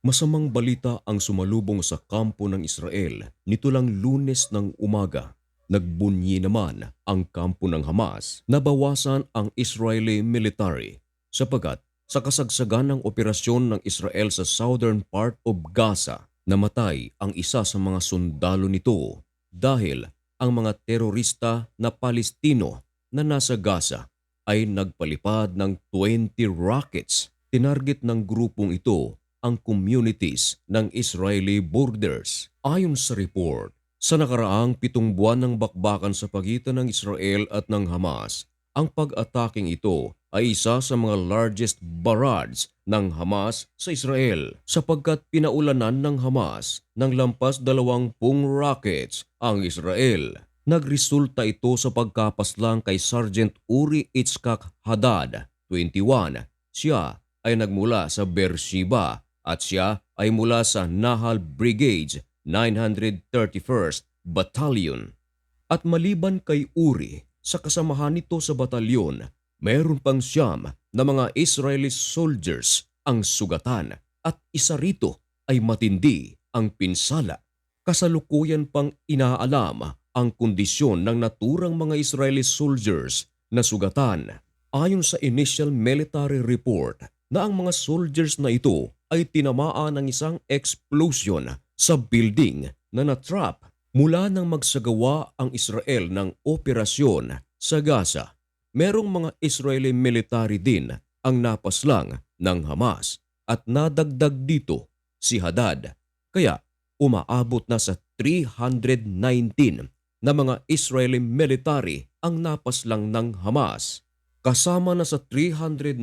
Masamang balita ang sumalubong sa kampo ng Israel nito lang Lunes ng umaga. Nagbunyi naman ang kampo ng Hamas na bawasan ang Israeli military sapagat sa kasagsagan ng operasyon ng Israel sa southern part of Gaza, namatay ang isa sa mga sundalo nito dahil ang mga terorista na Palestino na nasa Gaza ay nagpalipad ng 20 rockets. Tinarget ng grupong ito ang communities ng Israeli borders. Ayon sa report, sa nakaraang 7 buwan ng bakbakan sa pagitan ng Israel at ng Hamas, ang pag-ataking ito ay isa sa mga largest barrage ng Hamas sa Israel sapagkat pinaulanan ng Hamas ng lampas 20 rockets ang Israel. Nagresulta ito sa pagkapaslang kay Sergeant Uri Itzhak Haddad, 21. Siya ay nagmula sa Beersheba at siya ay mula sa Nahal Brigade 931st Battalion. At maliban kay Uri, sa kasamahan nito sa batalyon, mayroon pang 9 na mga Israeli soldiers ang sugatan at isa rito ay matindi ang pinsala. Kasalukuyan pang inaalam ang kondisyon ng naturang mga Israeli soldiers na sugatan. Ayon sa initial military report na ang mga soldiers na ito ay tinamaan ng isang explosion sa building na natrap mula nang magsagawa ang Israel ng operasyon sa Gaza. Merong mga Israeli military din ang napaslang ng Hamas at nadagdag dito si Haddad. Kaya umaabot na sa 319 na mga Israeli military ang napaslang ng Hamas. Kasama na sa 319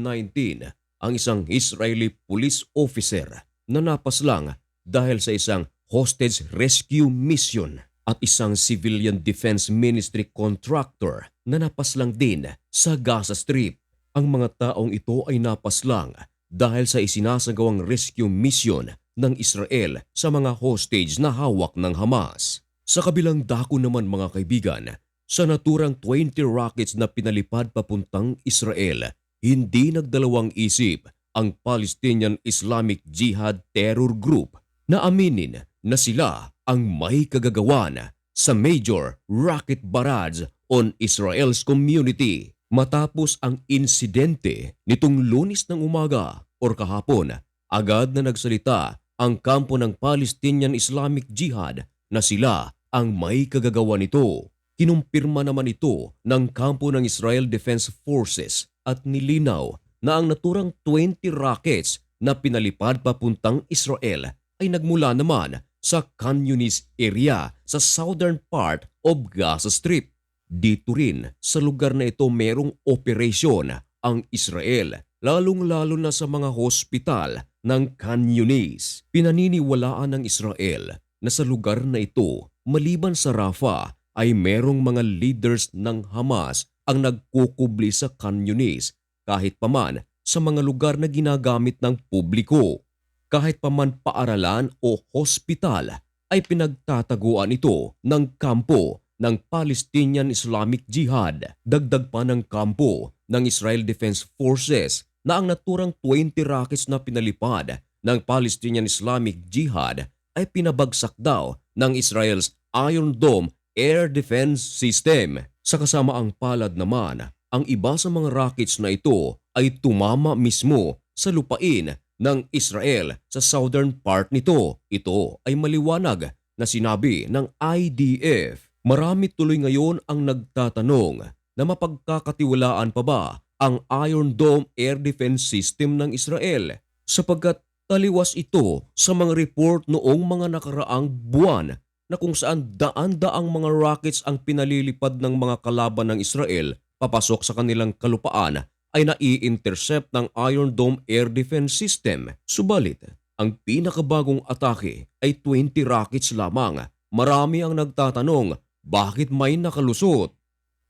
ang isang Israeli police officer na napaslang dahil sa isang hostage rescue mission at isang civilian defense ministry contractor na napaslang din sa Gaza Strip. Ang mga taong ito ay napaslang dahil sa isinasagawang rescue mission ng Israel sa mga hostage na hawak ng Hamas. Sa kabilang dako naman mga kaibigan, sa naturang 20 rockets na pinalipad papuntang Israel, hindi nagdalawang isip ang Palestinian Islamic Jihad terror group na aminin na sila ang may kagagawan sa major rocket barrage on Israel's community. Matapos ang insidente nitong Lunes ng umaga o kahapon, agad na nagsalita ang kampo ng Palestinian Islamic Jihad na sila ang may kagagawa nito. Kinumpirma naman ito ng kampo ng Israel Defense Forces at nilinaw na ang naturang 20 rockets na pinalipad papuntang Israel ay nagmula naman sa Khan Yunis area sa southern part of Gaza Strip. Dito rin sa lugar na ito merong operasyon ang Israel, lalong-lalo na sa mga hospital ng Khan Yunis. Pinaniniwalaan ng Israel na sa lugar na ito, maliban sa Rafah, ay merong mga leaders ng Hamas ang nagkukubli sa Khan Yunis kahit paman sa mga lugar na ginagamit ng publiko. Kahit paman paaralan o hospital ay pinagtataguan ito ng kampo ng Palestinian Islamic Jihad. Dagdag pa ng kampo ng Israel Defense Forces na ang naturang 20 rockets na pinalipad ng Palestinian Islamic Jihad ay pinabagsak daw ng Israel's Iron Dome Air Defense System. Sa kasamaang palad naman, ang iba sa mga rockets na ito ay tumama mismo sa lupain ng Israel sa southern part nito. Ito ay maliwanag na sinabi ng IDF. Marami tuloy ngayon ang nagtatanong na mapagkakatiwalaan pa ba ang Iron Dome Air Defense System ng Israel sapagkat taliwas ito sa mga report noong mga nakaraang buwan na kung saan daan-daang mga rockets ang pinalilipad ng mga kalaban ng Israel papasok sa kanilang kalupaan ay nai-intercept ng Iron Dome Air Defense System. Subalit, ang pinakabagong atake ay 20 rockets lamang. Marami ang nagtatanong, bakit may nakalusot?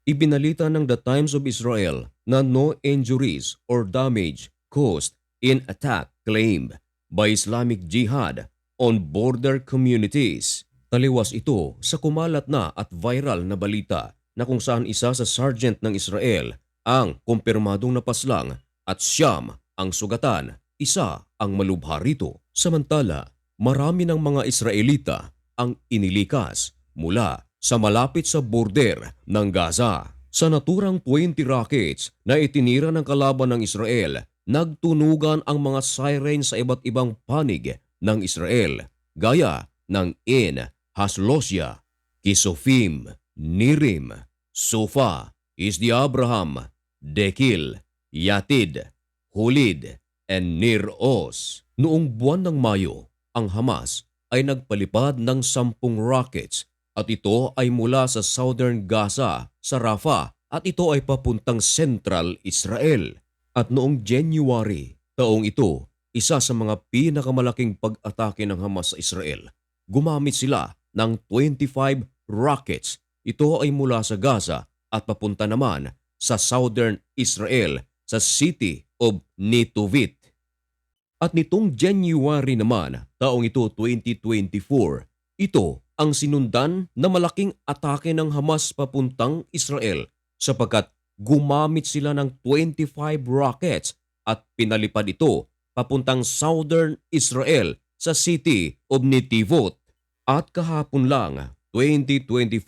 Ibinalita ng The Times of Israel na no injuries or damage caused in attack claimed by Islamic Jihad on border communities. Taliwas ito sa kumalat na at viral na balita na kung saan isa sa sergeant ng Israel ang kumpirmadong napaslang at 9 ang sugatan, isa ang malubha rito. Samantala, marami ng mga Israelita ang inilikas mula sa malapit sa border ng Gaza. Sa naturang 20 rockets na itinira ng kalaban ng Israel, nagtunugan ang mga siren sa iba't ibang panig ng Israel, gaya ng En Haslosya, Kisofim, Nirim, Sofa, Isdi Abraham, Dekil, Yatid, Hulid, and Nir-Oz. Noong buwan ng Mayo, ang Hamas ay nagpalipad ng 10 rockets at ito ay mula sa southern Gaza sa Rafah at ito ay papuntang Central Israel. At noong January, taong ito, isa sa mga pinakamalaking pag-atake ng Hamas sa Israel. Gumamit sila ng 25 rockets. Ito ay mula sa Gaza at papunta naman sa southern Israel sa city of Netovit. At nitong January naman, taong ito 2024, ito ang sinundan na malaking atake ng Hamas papuntang Israel sapagkat gumamit sila ng 25 rockets at pinalipad ito papuntang southern Israel sa city of Netivot. At kahapon lang, 2024,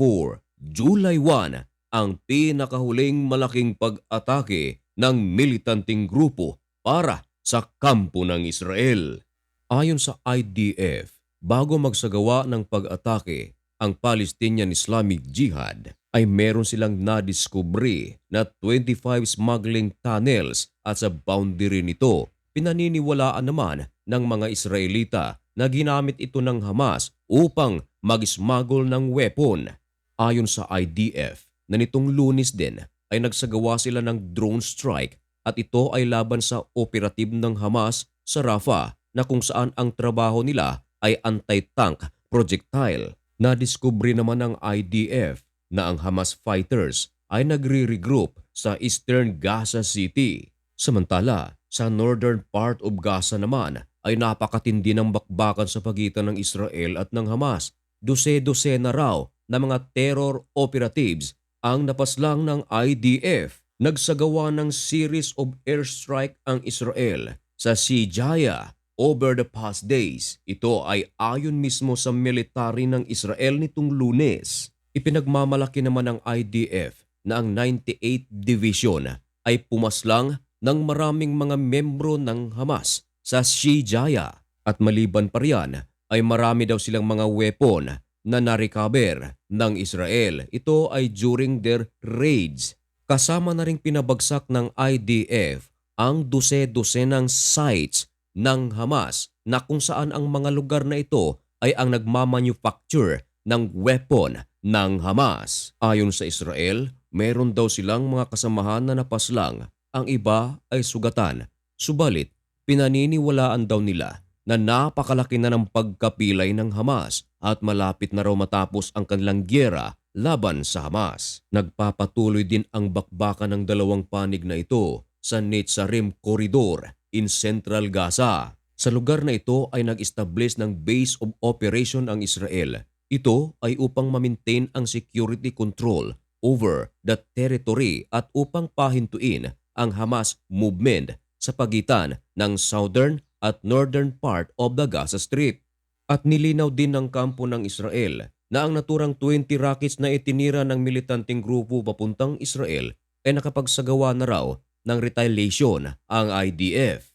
July 1, ang pinakahuling malaking pag-atake ng militanteng grupo para sa kampo ng Israel. Ayon sa IDF, bago magsagawa ng pag-atake, ang Palestinian Islamic Jihad ay meron silang nadiskubre na 25 smuggling tunnels at sa boundary nito, pinaniniwalaan naman ng mga Israelita na ginamit ito ng Hamas upang mag-smuggle ng weapon. Ayon sa IDF, na nitong Lunes din ay nagsagawa sila ng drone strike at ito ay laban sa operative ng Hamas sa Rafah na kung saan ang trabaho nila ay anti-tank projectile. Nadiskubre naman ng IDF na ang Hamas fighters ay nagre-regroup sa Eastern Gaza City. Samantala, sa northern part of Gaza naman ay napakatindi ng bakbakan sa pagitan ng Israel at ng Hamas. Dose-dosena raw na mga terror operatives ang napaslang ng IDF. Nagsagawa ng series of airstrike ang Israel sa Shijaya over the past days. Ito ay ayon mismo sa military ng Israel nitong Lunes. Ipinagmamalaki naman ng IDF na ang 98th Division ay pumaslang ng maraming mga membro ng Hamas sa Shijaya. At maliban pa riyan ay marami daw silang mga weapon na narecover ng Israel. Ito ay during their raids. Kasama na ring pinabagsak ng IDF ang dose-dosenang sites ng Hamas na kung saan ang mga lugar na ito ay ang nagmamanufacture ng weapon ng Hamas. Ayon sa Israel, meron daw silang mga kasamahan na napaslang, ang iba ay sugatan. Subalit, pinaniniwalaan daw nila na napakalaki na ng pagkapilay ng Hamas at malapit na raw matapos ang kanilang gyera laban sa Hamas. Nagpapatuloy din ang bakbakan ng dalawang panig na ito sa Netzarim Corridor in Central Gaza. Sa lugar na ito ay nag-establish ng base of operation ang Israel. Ito ay upang ma-maintain ang security control over the territory at upang pahintuin ang Hamas movement sa pagitan ng southern at northern part of the Gaza Strip. At nilinaw din ng kampo ng Israel na ang naturang 20 rockets na itinira ng militanteng grupo papuntang Israel ay nakapagsagawa na raw ng retaliation ang IDF.